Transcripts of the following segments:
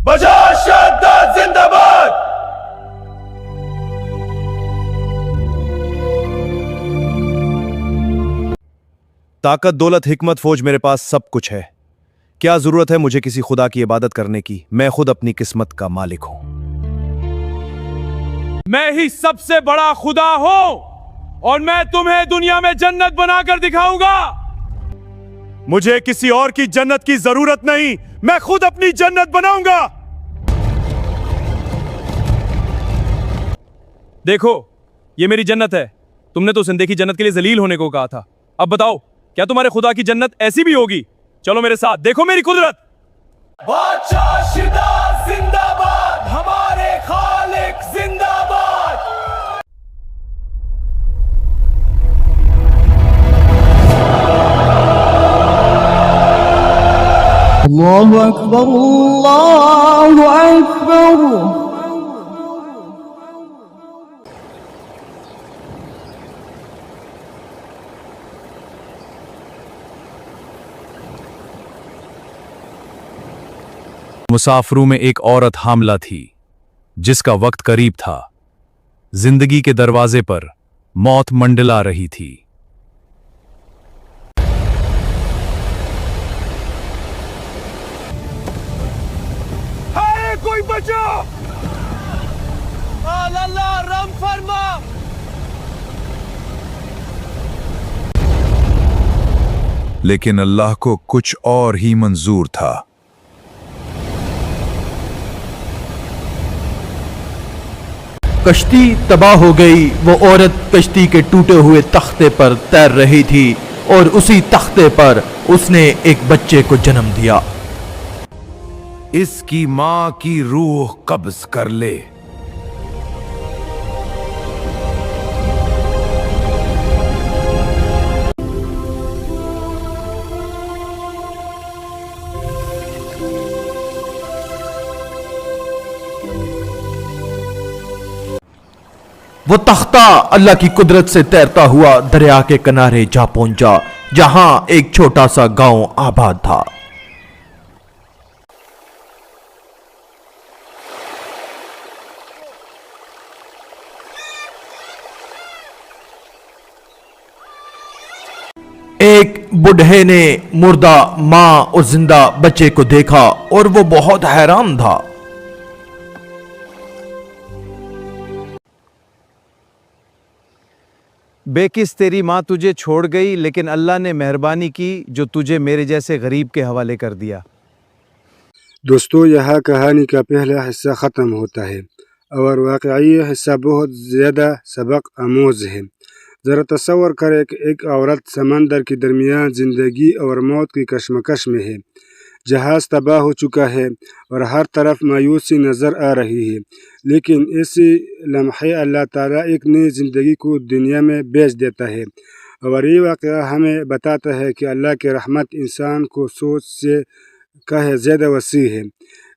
بجاج شہادت زندہ باد. طاقت، دولت، حکمت، فوج میرے پاس سب کچھ ہے. کیا ضرورت ہے مجھے کسی خدا کی عبادت کرنے کی؟ میں خود اپنی قسمت کا مالک ہوں. میں ہی سب سے بڑا خدا ہوں اور میں تمہیں دنیا میں جنت بنا کر دکھاؤں گا. مجھے کسی اور کی جنت کی ضرورت نہیں، میں خود اپنی جنت بناؤں گا. دیکھو، یہ میری جنت ہے. تم نے تو زندگی جنت کے لیے ذلیل ہونے کو کہا تھا. اب بتاؤ، کیا تمہارے خدا کی جنت ایسی بھی ہوگی؟ چلو میرے ساتھ، دیکھو میری قدرت. بادشاہ شہادت زندہ باد، ہمارے خالق زندہ باد. اللہ اکبر اللہ اکبر. مسافروں میں ایک عورت حاملہ تھی جس کا وقت قریب تھا. زندگی کے دروازے پر موت منڈلا رہی تھی. کوئی بچاؤ! اللہ رحم فرما. لیکن اللہ کو کچھ اور ہی منظور تھا. کشتی تباہ ہو گئی. وہ عورت کشتی کے ٹوٹے ہوئے تختے پر تیر رہی تھی اور اسی تختے پر اس نے ایک بچے کو جنم دیا. اس کی ماں کی روح قبض کر لے. وہ تختہ اللہ کی قدرت سے تیرتا ہوا دریا کے کنارے جا پہنچا جہاں ایک چھوٹا سا گاؤں آباد تھا. ایک بوڑھے نے مردہ ماں اور زندہ بچے کو دیکھا اور وہ بہت حیران تھا. بے کس تیری ماں تجھے چھوڑ گئی، لیکن اللہ نے مہربانی کی جو تجھے میرے جیسے غریب کے حوالے کر دیا. دوستو، یہاں کہانی کا پہلا حصہ ختم ہوتا ہے اور واقعی حصہ بہت زیادہ سبق آموز ہے. ذرا تصور کریں کہ ایک عورت سمندر کے درمیان زندگی اور موت کی کشمکش میں ہے. جہاز تباہ ہو چکا ہے اور ہر طرف مایوسی نظر آ رہی ہے، لیکن اسی لمحے اللہ تعالیٰ ایک نئی زندگی کو دنیا میں بھیج دیتا ہے. اور یہ واقعہ ہمیں بتاتا ہے کہ اللہ کی رحمت انسان کو سوچ سے کہیں زیادہ وسیع ہے.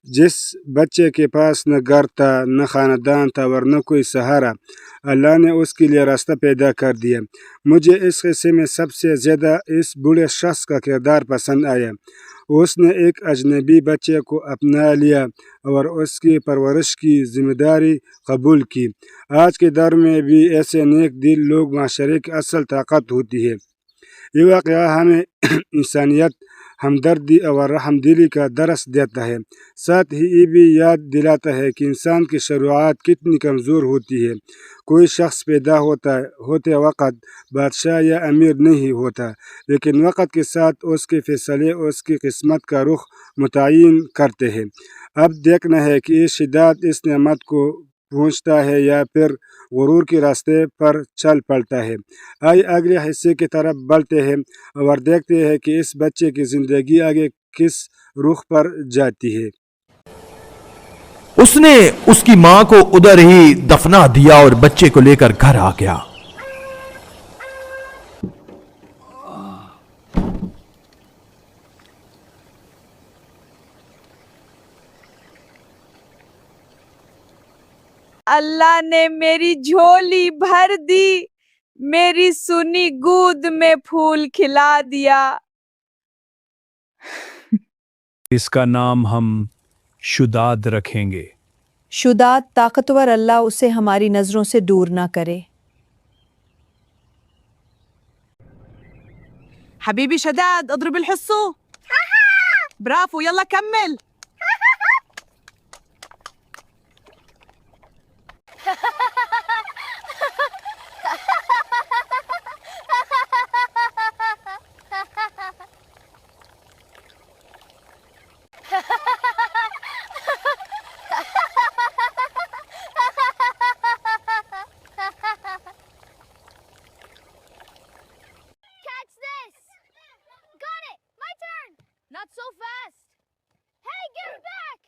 جس بچے کے پاس نہ گھر تھا، نہ خاندان تھا اور نہ کوئی سہارا، اللہ نے اس کے لیے راستہ پیدا کر دیا. مجھے اس قصے میں سب سے زیادہ اس بوڑھے شخص کا کردار پسند آیا. اس نے ایک اجنبی بچے کو اپنا لیا اور اس کی پرورش کی ذمہ داری قبول کی. آج کے دور میں بھی ایسے نیک دل لوگ معاشرے کی اصل طاقت ہوتی ہے. یہ واقعہ ہمیں انسانیت، ہمدردی اور رحم دلی کا درس دیتا ہے. ساتھ ہی یہ بھی یاد دلاتا ہے کہ انسان کی شروعات کتنی کمزور ہوتی ہے. کوئی شخص پیدا ہوتے وقت بادشاہ یا امیر نہیں ہوتا، لیکن وقت کے ساتھ اس کے فیصلے اس کی قسمت کا رخ متعین کرتے ہیں. اب دیکھنا ہے کہ یہ شدت اس نعمت کو پہنچتا ہے یا پھر غرور کے راستے پر چل پڑتا ہے. آئیے اگلے حصے کی طرف بڑھتے ہیں اور دیکھتے ہیں کہ اس بچے کی زندگی آگے کس رخ پر جاتی ہے. اس نے اس کی ماں کو ادھر ہی دفنا دیا اور بچے کو لے کر گھر آ گیا. اللہ نے میری جھولی بھر دی، میری سنی گود میں پھول کھلا دیا. اس کا نام ہم शुदाद रखेंगे। शुदात ताकतवर अल्लाह उसे हमारी नज़रों से दूर ना करे। حبيبي شداد اضرب الحصو. برافو يلا كمل. Catch this! Got it! My turn! Not so fast! Hey, give it back!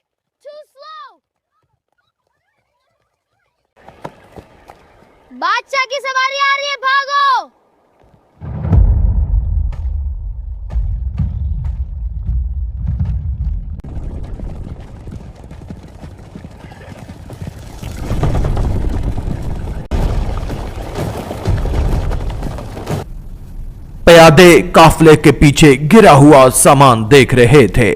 Too slow! बादशाह की सवारी आ रही है, भागो! प्यादे काफले के पीछे गिरा हुआ सामान देख रहे थे।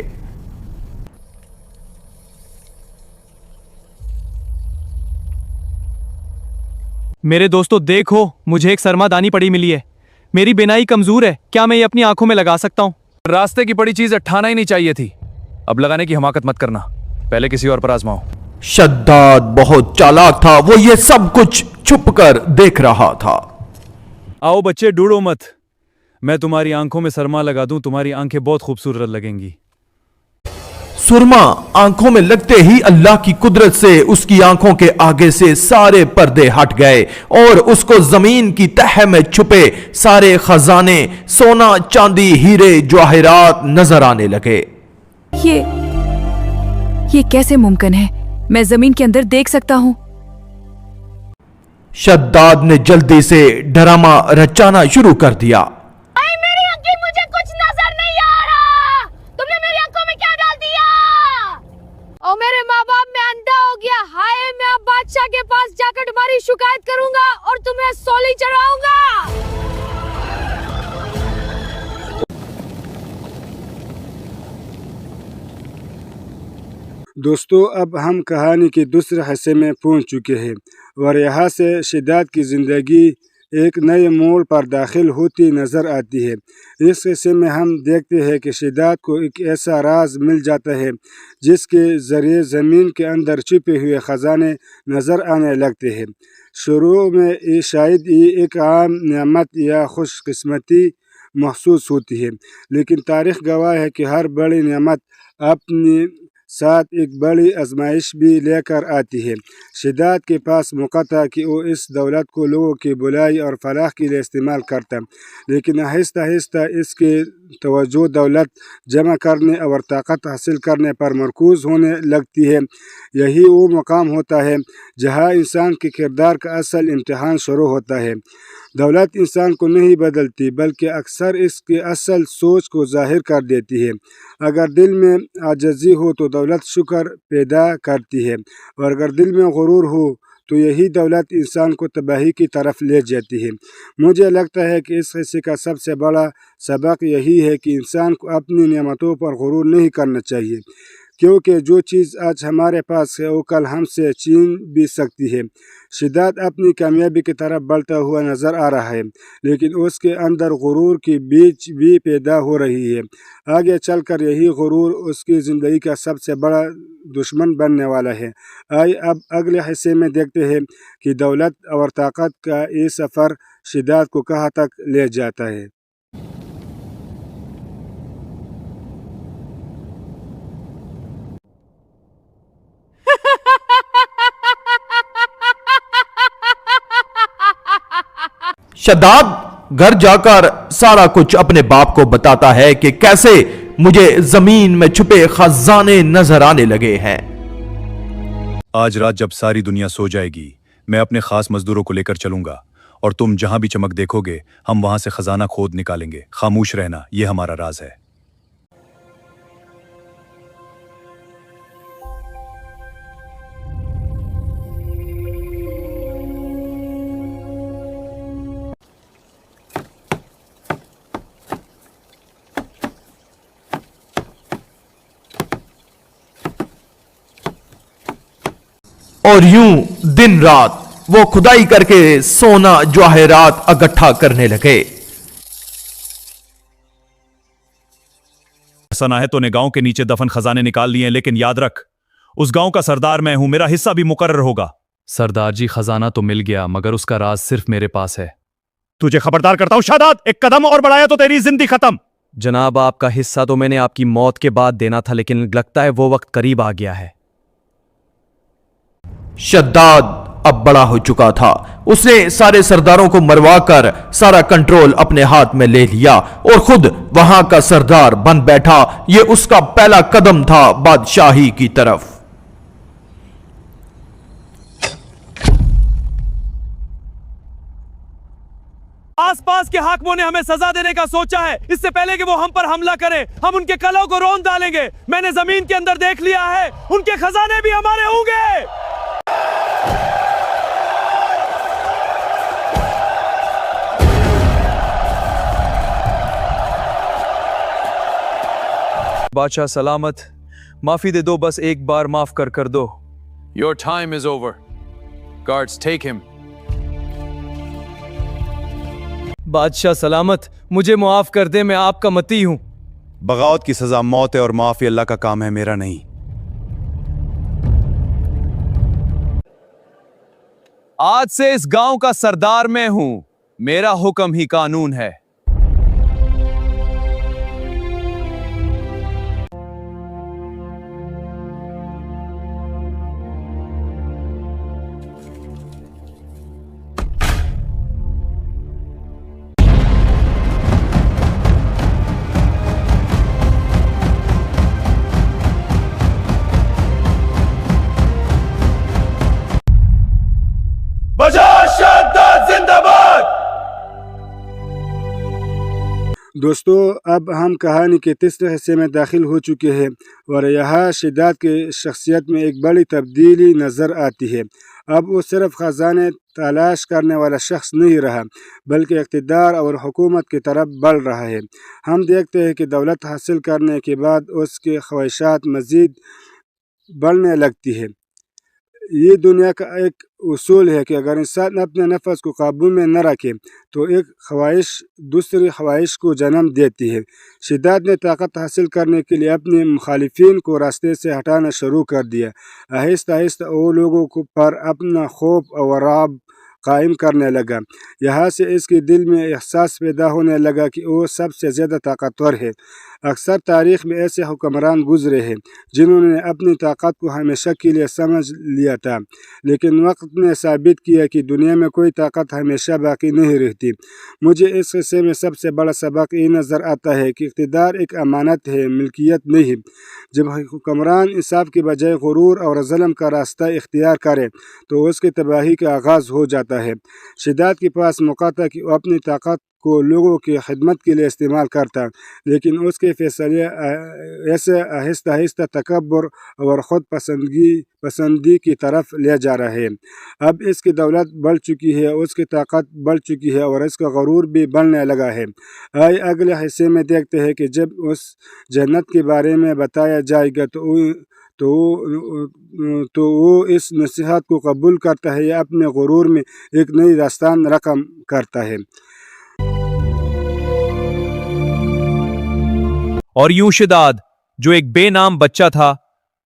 मेरे दोस्तों देखो, मुझे एक सरमादानी पड़ी मिली है। मेरी बिनाई कमजोर है, क्या मैं ये अपनी आंखों में लगा सकता हूँ? रास्ते की पड़ी चीज अठाना ही नहीं चाहिए थी। अब लगाने की हमाकत मत करना, पहले किसी और पर आजमाओ। शद्दाद बहुत चालाक था, वो ये सब कुछ छुपकर देख रहा था। आओ बच्चे, डूडो मत, मैं तुम्हारी आंखों में सरमा लगा दूं, तुम्हारी आंखें बहुत खूबसूरत लगेंगी। सुरमा आंखों में लगते ही अल्लाह की कुदरत से उसकी आंखों के आगे से सारे पर्दे हट गए और उसको जमीन की तह में छुपे सारे खजाने, सोना चांदी, हीरे जवाहरात नजर आने लगे। ये कैसे मुमकिन है? मैं जमीन के अंदर देख सकता हूं। शद्दाद ने जल्दी से ड्रामा रचाना शुरू कर दिया। अरे मेरी आंखें, मुझे कुछ नजर नहीं आ रहा। तुमने मेरी आंखों में क्या डाल दिया? और मेरे माँ बाप, मैं अंधा हो गया। हाय, मैं अब बादशाह के पास जाकर तुम्हारी शिकायत करूंगा और तुम्हें सोली चढ़ाऊंगा। दोस्तों, अब हम कहानी के दूसरे हिस्से में पहुंच चुके हैं और यहाँ से शिद्दात की ज़िंदगी एक नए मोड़ पर दाखिल होती नज़र आती है। इस हिस्से में हम देखते हैं कि शिद्दात को एक ऐसा राज मिल जाता है जिसके ज़रिए ज़मीन के अंदर छिपे हुए ख़जाने नज़र आने लगते हैं। शुरू में ये शायद ये एक आम नेमत या खुशकिस्मती महसूस होती है, लेकिन तारीख़ गवाह है कि हर बड़ी नेमत अपनी साथ एक बड़ी आजमाइश भी लेकर आती है। शिद्दात के पास मौका था कि वो इस दौलत को लोगों की भलाई और फलाह के लिए इस्तेमाल करता, लेकिन आहिस्ता आहिस्ता इसके तवज्जो दौलत जमा करने और ताकत हासिल करने पर मरकूज़ होने लगती है। यही वो मकाम होता है जहाँ इंसान के किरदार का असल इम्तिहान शुरू होता है। दौलत इंसान को नहीं बदलती, बल्कि अक्सर इसके असल सोच को ज़ाहिर कर देती है। अगर दिल में आजिज़ी हो तो दौलत शुक्र पैदा करती है, और अगर दिल में गुरूर हो तो यही दौलत इंसान को तबाही की तरफ ले जाती है। मुझे लगता है कि इस हिस्से का सबसे बड़ा सबक यही है कि इंसान को अपनी नेमतों पर गुरूर नहीं करना चाहिए, क्योंकि जो चीज़ आज हमारे पास है वो कल हमसे छीन भी सकती है। शिद्दात अपनी कामयाबी की तरफ बढ़ता हुआ नज़र आ रहा है, लेकिन उसके अंदर गुरूर की बीज भी पैदा हो रही है। आगे चलकर यही गुरूर उसकी ज़िंदगी का सबसे बड़ा दुश्मन बनने वाला है। आइए अब अगले हिस्से में देखते हैं कि दौलत और ताकत का ये सफ़र शिद्दात को कहाँ तक ले जाता है। शद्दाद घर जाकर सारा कुछ अपने बाप को बताता है कि कैसे मुझे जमीन में छुपे खजाने नजर आने लगे हैं। आज रात जब सारी दुनिया सो जाएगी, मैं अपने खास मजदूरों को लेकर चलूंगा और तुम जहां भी चमक देखोगे हम वहां से खजाना खोद निकालेंगे। खामोश रहना, यह हमारा राज है। और यूं दिन रात वो खुदाई करके सोना जवाहरात इकट्ठा करने लगे। सना है तूने गांव के नीचे दफन खजाने निकाल लिए हैं, लेकिन याद रख उस गांव का सरदार मैं हूं, मेरा हिस्सा भी मुकर्रर होगा। सरदार जी, खजाना तो मिल गया मगर उसका राज सिर्फ मेरे पास है। तुझे खबरदार करता हूं शादात, एक कदम और बढ़ाया तो तेरी जिंदगी खत्म। जनाब, आपका हिस्सा तो मैंने आपकी मौत के बाद देना था, लेकिन लगता है वो वक्त करीब आ गया है। शद्दाद अब बड़ा हो चुका था। उसने सारे सरदारों को मरवा कर सारा कंट्रोल अपने हाथ में ले लिया और खुद वहां का सरदार बन बैठा। यह उसका पहला कदम था बादशाही की तरफ। आसपास के हाकिमों ने हमें सजा देने का सोचा है। इससे पहले कि वो हम पर हमला करें, हम उनके कलों को रौंद डालेंगे। मैंने जमीन के अंदर देख लिया है, उनके खजाने भी हमारे होंगे। बादशाह सलामत, माफी दे दो, बस एक बार माफ कर दो। Your time is over. Guards, take him. बादशाह सलामत, मुझे मुआफ कर दे, मैं आपका मती हूं। बगावत की सजा मौत है और माफी अल्लाह का काम है, मेरा नहीं। आज से इस गांव का सरदार मैं हूं, मेरा हुक्म ही कानून है। दोस्तों, अब हम कहानी के तीसरे हिस्से में दाखिल हो चुके हैं और यहाँ शिद्दात की शख्सियत में एक बड़ी तब्दीली नज़र आती है। अब वो सिर्फ ख़जाने तलाश करने वाला शख्स नहीं रहा, बल्कि इक़्तिदार और हुकूमत की तरफ बढ़ रहा है। हम देखते हैं कि दौलत हासिल करने के बाद उसकी ख्वाहिशात मज़ीद बढ़ने लगती है। ये दुनिया का एक उसूल है कि अगर इंसान अपने नफ्स को काबू में न रखे तो एक ख्वाहिश दूसरी ख्वाहिश को जन्म देती है। शिद्दात ने ताकत हासिल करने के लिए अपने मुखालिफिन को रास्ते से हटाना शुरू कर दिया। आहिस्ता आहिस्ता वो लोगों को पर अपना खौफ और राब कायम करने लगा। यहाँ से इसके दिल में एहसास पैदा होने लगा कि वो सबसे ज़्यादा ताकतवर है। अक्सर तारीख़ में ऐसे हुक्मरान गुजरे हैं जिन्होंने अपनी ताकत को हमेशा के लिए समझ लिया था, लेकिन वक्त ने साबित किया कि दुनिया में कोई ताकत हमेशा बाकी नहीं रहती। मुझे इस हिस्से में सबसे बड़ा सबक ये नज़र आता है कि इक़्तिदार एक अमानत है, मिल्कियत नहीं। जब हुक्मरान इंसाफ के बजाय गुरूर और ज़ुल्म का रास्ता इख्तियार करे तो उसकी तबाही का आगाज़ हो जाता है। शिद्दात के पास मौका था कि वो अपनी ताकत को लोगों की खिदमत के लिए इस्तेमाल करता, लेकिन उसके फैसले ऐसे आहिस्ता आहिस्ता तकब्बुर और ख़ुद पसंदी की तरफ ले जा रहे हैं। अब इसकी दौलत बढ़ चुकी है, उसकी ताकत बढ़ चुकी है और इसका गरूर भी बढ़ने लगा है। आइए अगले हिस्से में देखते हैं कि जब उस जन्नत के बारे में बताया जाएगा तो वो इस नसीहत को कबूल करता है या अपने गुरूर में एक नई दास्तान रकम करता है। और यूं शिद्दात, जो एक बेनाम बच्चा था,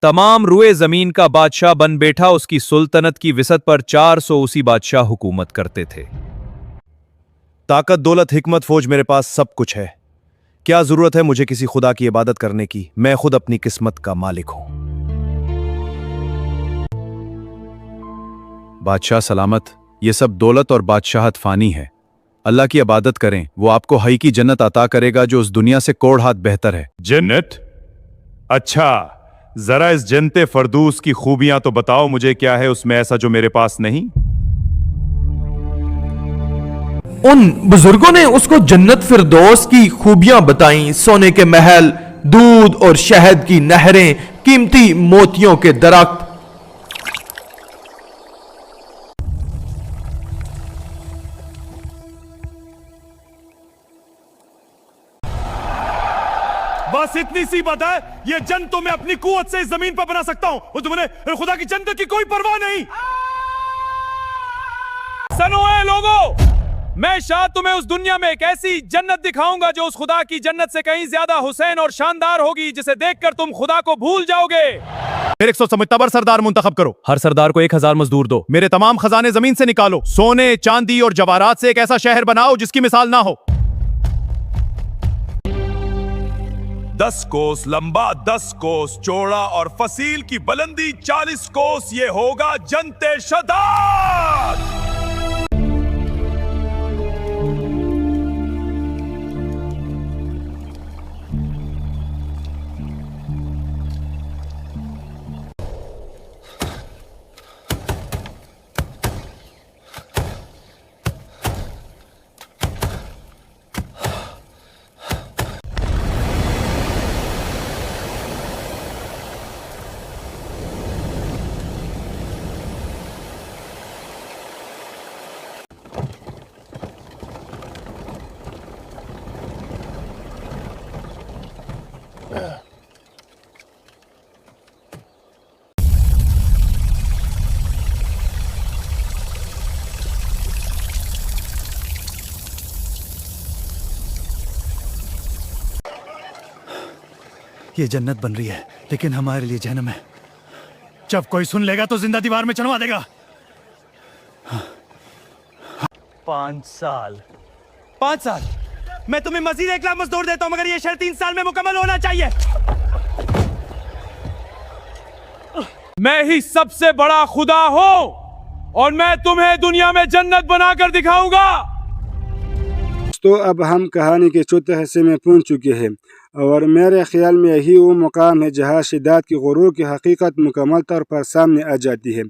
तमाम रुए जमीन का बादशाह बन बैठा। उसकी सुल्तनत की विसत पर 400 उसी बादशाह हुकूमत करते थे। ताकत, दौलत, हिकमत, फौज मेरे पास सब कुछ है। क्या जरूरत है मुझे किसी खुदा की इबादत करने की? मैं खुद अपनी किस्मत का मालिक हूं। बादशाह सलामत, ये सब दौलत और बादशाहत फानी है। अल्लाह की इबादत करें, वो आपको हई की जन्नत अता करेगा जो उस दुनिया से कोड़ हाथ बेहतर है। जन्नत? अच्छा, जरा इस जन्नत फरदूस की खूबियां तो बताओ मुझे, क्या है उसमें ऐसा जो मेरे पास नहीं? उन बुजुर्गों ने उसको जन्नत फिरदौस की खूबियां बताईं। सोने के महल, दूध और शहद की नहरें, कीमती मोतियों के दरख्त। बस बस इतनी सी बात है, ये जन्नत तो मैं अपनी कुव्वत से इस जमीन पर बना सकता हूं, और तुम्हें खुदा की जन्नत की कोई परवाह नहीं। सुनो ए लोगों, मैं शायद तुम्हें उस दुनिया में एक ऐसी जन्नत दिखाऊंगा जो उस खुदा की जन्नत से कहीं ज्यादा हुसैन और शानदार होगी, जिसे देखकर तुम खुदा को भूल जाओगे। मेरे 100 समझदार सरदार मुंतखब करो। हर सरदार को 1000 मजदूर दो। मेरे तमाम खजाने जमीन से निकालो। सोने, चांदी और जवाहरात से एक ऐसा शहर बनाओ जिसकी मिसाल ना हो। 10 कोस लंबा, 10 कोस चौड़ा और फसील की बुलंदी 40 कोस, ये होगा जन्नत शदाद। ये जन्नत बन रही है, लेकिन हमारे लिए जहन्नम है। जब कोई सुन लेगा तो जिंदा दीवार में चढ़वा देगा। 5 साल। मैं तुम्हें मजीद 1 लाख मजदूर देता हूं, मगर ये शहर 3 साल में मुकम्मल होना चाहिए। मैं ही सबसे बड़ा खुदा हूं और मैं तुम्हें दुनिया में जन्नत बनाकर दिखाऊंगा। तो अब हम कहानी के चौथे हिस्से में पहुंच चुके हैं और मेरे ख्याल में यही वो मुकाम है जहां शिद्दत की गुरूर की हकीकत मुकम्मल तौर पर सामने आ जाती है।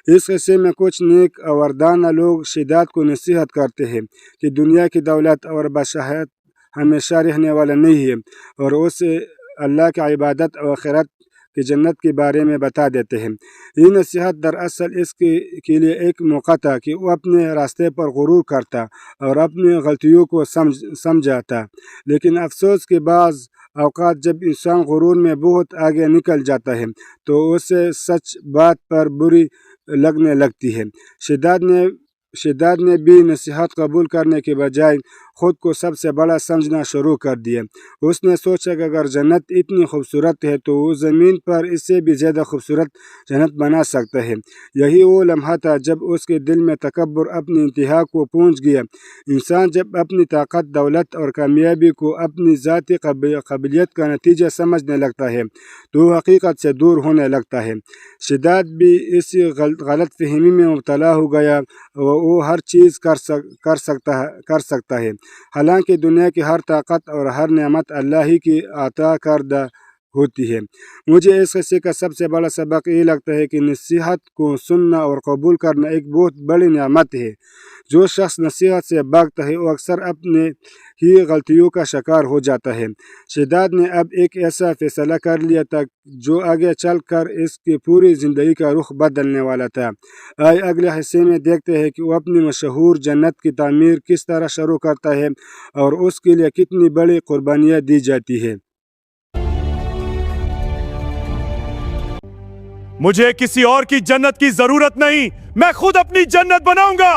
इस हिस्से में कुछ नेक और दाना लोग शिद्दत को नसीहत करते हैं कि दुनिया की दौलत और बादशाहत हमेशा रहने वाला नहीं है, और उसे अल्लाह की इबादत और आखिरत की जन्नत के बारे में बता देते हैं। ये नसीहत दरअसल इसके लिए एक मौका था कि वो अपने रास्ते पर गुरूर करता और अपनी गलतियों को समझाता, लेकिन अफसोस के बाज़ औक़ात जब इंसान गुरूर में बहुत आगे निकल जाता है तो उसे सच बात पर बुरी लगने लगती है। शिद्दत ने भी नसीहत कबूल करने के बजाय ख़ुद को सबसे बड़ा समझना शुरू कर दिया। उसने सोचा कि अगर जन्नत इतनी खूबसूरत है तो वो ज़मीन पर इससे भी ज़्यादा खूबसूरत जन्नत बना सकता है। यही वो लम्हा था जब उसके दिल में तकब्बुर अपनी इंतहा को पहुंच गया। इंसान जब अपनी ताकत, दौलत और कामयाबी को अपनी ज़ाती काबिलियत का नतीजा समझने लगता है तो हकीकत से दूर होने लगता है। शिद्दत भी इसी गलत फहमी में मुब्तला हो गया। वो हर चीज़ कर सकता है, हालांकि दुनिया की हर ताकत और हर नेमत अल्लाह ही की अता करदा होती है। मुझे इस हिस्से का सबसे बड़ा सबक ये लगता है कि नसीहत को सुनना और कबूल करना एक बहुत बड़ी नेमत है। जो शख्स नसीहत से भागता है वो अक्सर अपने ही गलतियों का शिकार हो जाता है। शिद्दत ने अब एक ऐसा फैसला कर लिया था जो आगे चल कर इसकी पूरी ज़िंदगी का रुख बदलने वाला था। आइए अगले हिस्से में देखते हैं कि वो अपनी मशहूर जन्नत की तामीर किस तरह शुरू करता है और उसके लिए कितनी बड़ी कुर्बानियाँ दी जाती है। मुझे किसी और की जन्नत की जरूरत नहीं, मैं खुद अपनी जन्नत बनाऊंगा।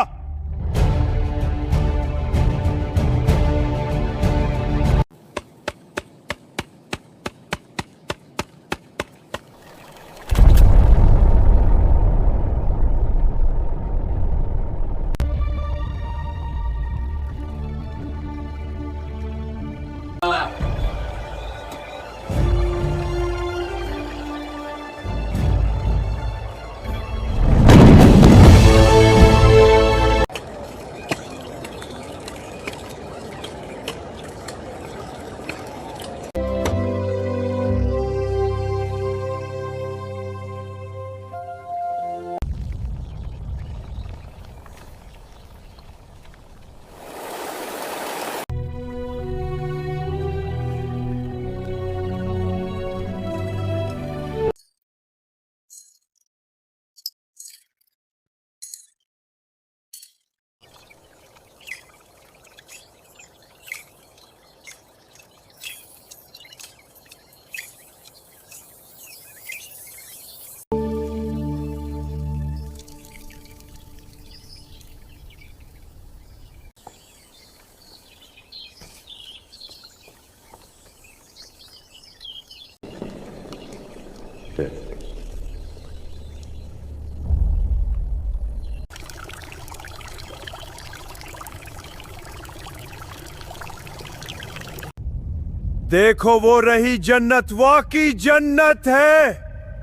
देखो वो रही जन्नत, वाकई जन्नत है।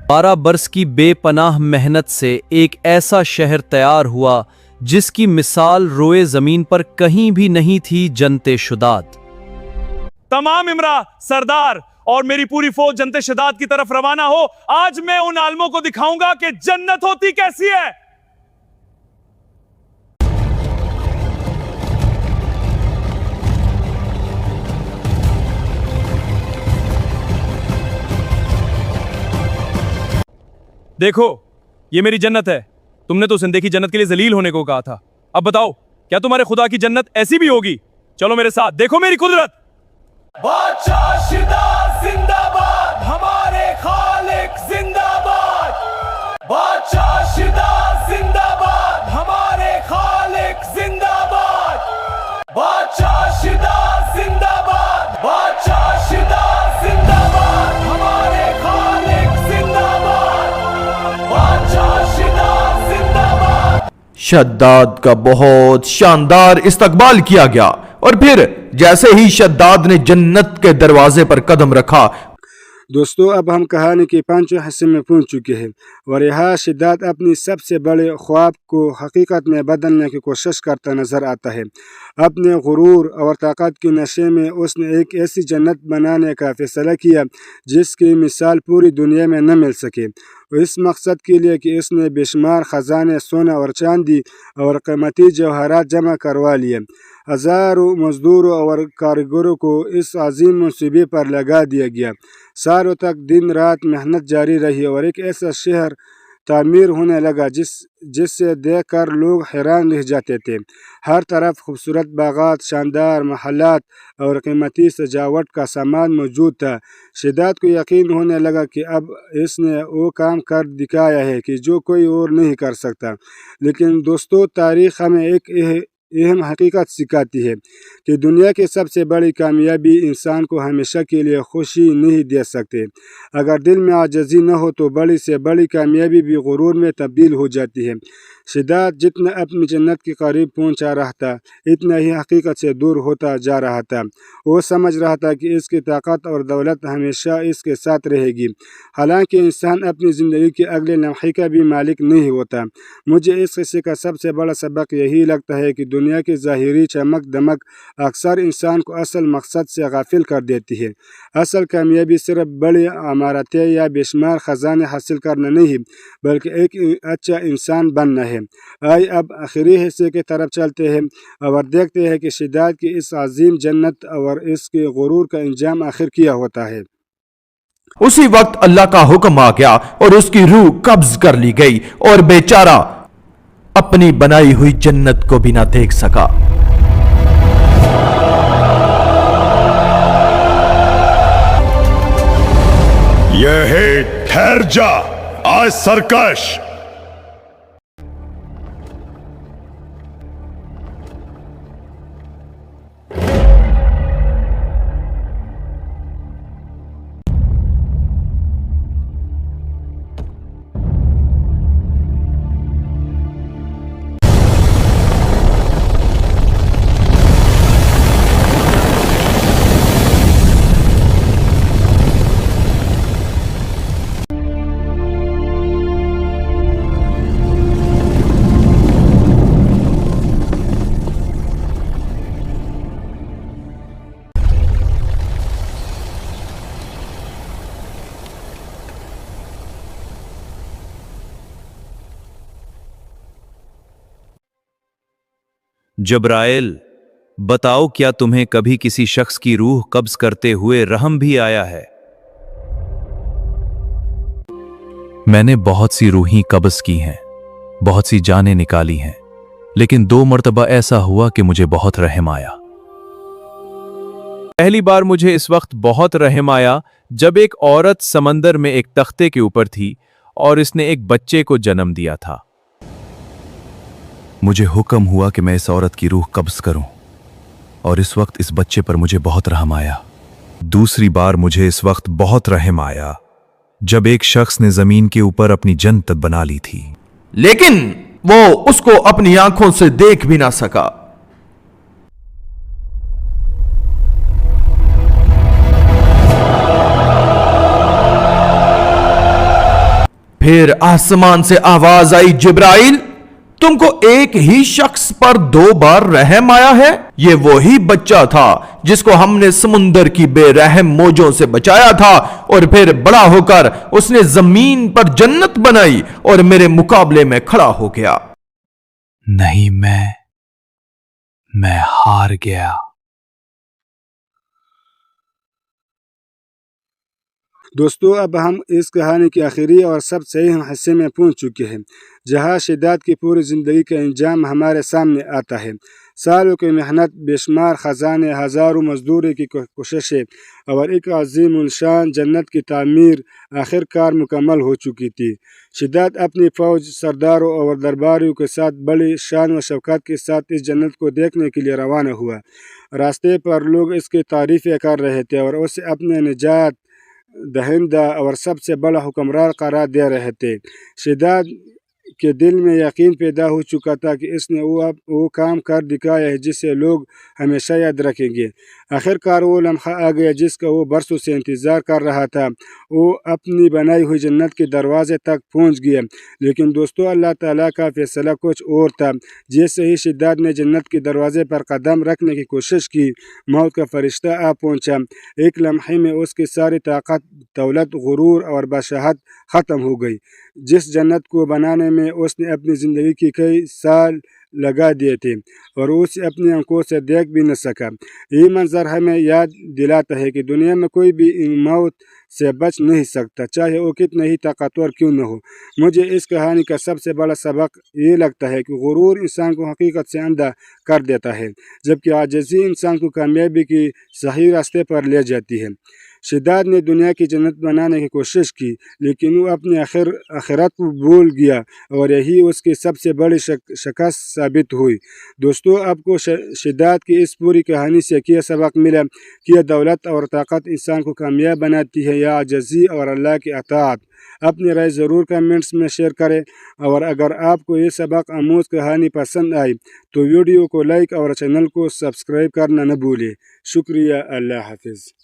12 बरस की बेपनाह मेहनत से एक ऐसा शहर तैयार हुआ जिसकी मिसाल रोए जमीन पर कहीं भी नहीं थी। जनते शुदात, तमाम इमरा, सरदार और मेरी पूरी फौज जनते शुदात की तरफ रवाना हो। आज मैं उन आलमों को दिखाऊंगा कि जन्नत होती कैसी है। देखो, ये मेरी जन्नत है। तुमने तो उस अनदेखी जन्नत के लिए जलील होने को कहा था। अब बताओ, क्या तुम्हारे खुदा की जन्नत ऐसी भी होगी? चलो मेरे साथ, देखो मेरी कुदरत। बादशाह शिदात जिंदाबाद, हमारे खालिक जिंदाबाद। बादशाह शिदात जिंदाबाद, हमारे खालिक जिंदाबाद। बादशाह शिदात जिंदाबाद, बादशाह शिदात जिंदाबाद, हमारे खालिक जिंदाबाद। बादशाह शिदात जिंदाबाद। शद्दाद का बहुत शानदार इस्तकबाल किया गया और फिर जैसे ही शद्दाद ने जन्नत के दरवाजे पर कदम रखा। दोस्तों, अब हम कहानी के 5वें हिस्से में पहुंच चुके हैं और यहाँ शिद्दात अपनी सबसे बड़े ख्वाब को हकीकत में बदलने की कोशिश करता नजर आता है। अपने गुरूर और ताकत के नशे में उसने एक ऐसी जन्नत बनाने का फैसला किया जिसकी मिसाल पूरी दुनिया में न मिल सके। इस मकसद के लिए कि उसने बेशुमार ख़जाने सोना और चांदी और कीमती जवाहरात जमा करवा लिए। हज़ारों मजदूरों और कारीगरों को इस अजीम मंसूबे पर लगा दिया गया। सालों तक दिन रात मेहनत जारी रही और एक ऐसा शहर तामीर होने लगा जिससे देखकर लोग हैरान रह जाते थे। हर तरफ खूबसूरत बागात, शानदार महलात और कीमती सजावट का सामान मौजूद था। शिद्दात को यकीन होने लगा कि अब इसने वो काम कर दिखाया है कि जो कोई और नहीं कर सकता। लेकिन दोस्तों, तारीख़ हमें एक अहम हकीकत सिखाती है कि दुनिया की सबसे बड़ी कामयाबी इंसान को हमेशा के लिए खुशी नहीं दे सकते। अगर दिल में आजिज़ी न हो तो बड़ी से बड़ी कामयाबी भी गुरूर में तब्दील हो जाती है। शिद्दात जितना अपनी जन्नत के करीब पहुंचा रहा था, इतना ही हकीकत से दूर होता जा रहा था। वो समझ रहा था कि इसकी ताकत और दौलत हमेशा इसके साथ रहेगी, हालांकि इंसान अपनी ज़िंदगी के अगले लम्हे का भी मालिक नहीं होता। मुझे इस किस्से का सबसे बड़ा सबक यही लगता है कि दुनिया की ज़ाहिरी चमक दमक अक्सर इंसान को असल मकसद से गाफिल कर देती है। असल कामयाबी सिर्फ बड़ी इमारतें या बेशुमार ख़जाने हासिल करना नहीं, बल्कि एक अच्छा इंसान बनना है। आइए अब आखिरी हिस्से की तरफ चलते हैं और देखते हैं कि शिद्दात की इस अजीम जन्नत और इसके गुरूर का इंजाम आखिर क्या होता है। उसी वक्त अल्लाह का हुक्म आ गया और उसकी रूह कब्ज कर ली गई और बेचारा अपनी बनाई हुई जन्नत को भी ना देख सका। यह है ठहर जा आज सरकश। जब्राइल, बताओ, क्या तुम्हें कभी किसी शख्स की रूह कब्ज करते हुए रहम भी आया है? मैंने बहुत सी रूहें कब्ज की हैं, बहुत सी जानें निकाली हैं, लेकिन 2 मर्तबा ऐसा हुआ कि मुझे बहुत रहम आया। पहली बार मुझे इस वक्त बहुत रहम आया जब एक औरत समंदर में एक तख्ते के ऊपर थी और इसने एक बच्चे को जन्म दिया था। मुझे हुक्म हुआ कि मैं इस औरत की रूह कब्ज करूं और इस वक्त इस बच्चे पर मुझे बहुत रहम आया। दूसरी बार मुझे इस वक्त बहुत रहम आया जब एक शख्स ने जमीन के ऊपर अपनी जन्नत बना ली थी, लेकिन वो उसको अपनी आंखों से देख भी ना सका। फिर आसमान से आवाज आई, जिब्राइल, तुमको एक ही शख्स पर 2 बार रहम आया है? ये वही बच्चा था जिसको हमने समुंदर की बेरहम मौजों से बचाया था, और फिर बड़ा होकर उसने जमीन पर जन्नत बनाई और मेरे मुकाबले में खड़ा हो गया। नहीं, मैं हार गया। दोस्तों, अब हम इस कहानी के आखिरी और सबसे अहम हिस्से में पहुंच चुके हैं, जहां शिद्दत की पूरी ज़िंदगी का अंजाम हमारे सामने आता है। सालों की मेहनत, बेशुमार ख़जाने, हज़ारों मजदूरी की कोशिशें और एक अजीम उलशान जन्नत की तामीर आखिरकार मुकम्मल हो चुकी थी। शिद्दत अपनी फ़ौज, सरदारों और दरबारियों के साथ बड़ी शान व शौकत के साथ इस जन्नत को देखने के लिए रवाना हुआ। रास्ते पर लोग इसकी तारीफ़ें कर रहे थे और उसे अपने निजात दहिंदा और सबसे बड़ा हुक्मरान करार दे रहे थे। शिद्दत के दिल में यकीन पैदा हो चुका था कि इसने वो काम कर दिखाया है जिसे लोग हमेशा याद रखेंगे। आखिरकार वो लम्हा आ गया जिसका वो बरसों से इंतज़ार कर रहा था। वो अपनी बनाई हुई जन्नत के दरवाजे तक पहुंच गया। लेकिन दोस्तों, अल्लाह ताला का फैसला कुछ और था। जैसे ही शिद्दत ने जन्नत के दरवाजे पर कदम रखने की कोशिश की, मौत का फरिश्ता आ पहुंचा। एक लम्हे में उसकी सारी ताकत, दौलत, गुरूर और बादशाहत ख़त्म हो गई। जिस जन्नत को बनाने में उसने अपनी ज़िंदगी के कई साल लगा दिए थे और उसे अपनी आंखों से देख भी न सका। ये मंजर हमें याद दिलाता है कि दुनिया में कोई भी मौत से बच नहीं सकता, चाहे वो कितना ही ताकतवर क्यों न हो। मुझे इस कहानी का सबसे बड़ा सबक ये लगता है कि गुरूर इंसान को हकीकत से अंधा कर देता है, जबकि आजिज़ी इंसान को कामयाबी की सही रास्ते पर ले जाती है। शिद्दत ने दुनिया की जन्नत बनाने की कोशिश की, लेकिन वो अपनी आखिरत को भूल गया और यही उसकी सबसे बड़ी शिकस्त साबित हुई। दोस्तों, आपको शिद्दत की इस पूरी कहानी से क्या सबक मिला? क्या दौलत और ताकत इंसान को कामयाब बनाती है या आजिज़ी और अल्लाह की अताअत? अपनी राय ज़रूर कमेंट्स में शेयर करें, और अगर आपको ये सबक आमूज़ कहानी पसंद आई तो वीडियो को लाइक और चैनल को सब्सक्राइब करना न भूलें। शुक्रिया। अल्लाह हाफिज़।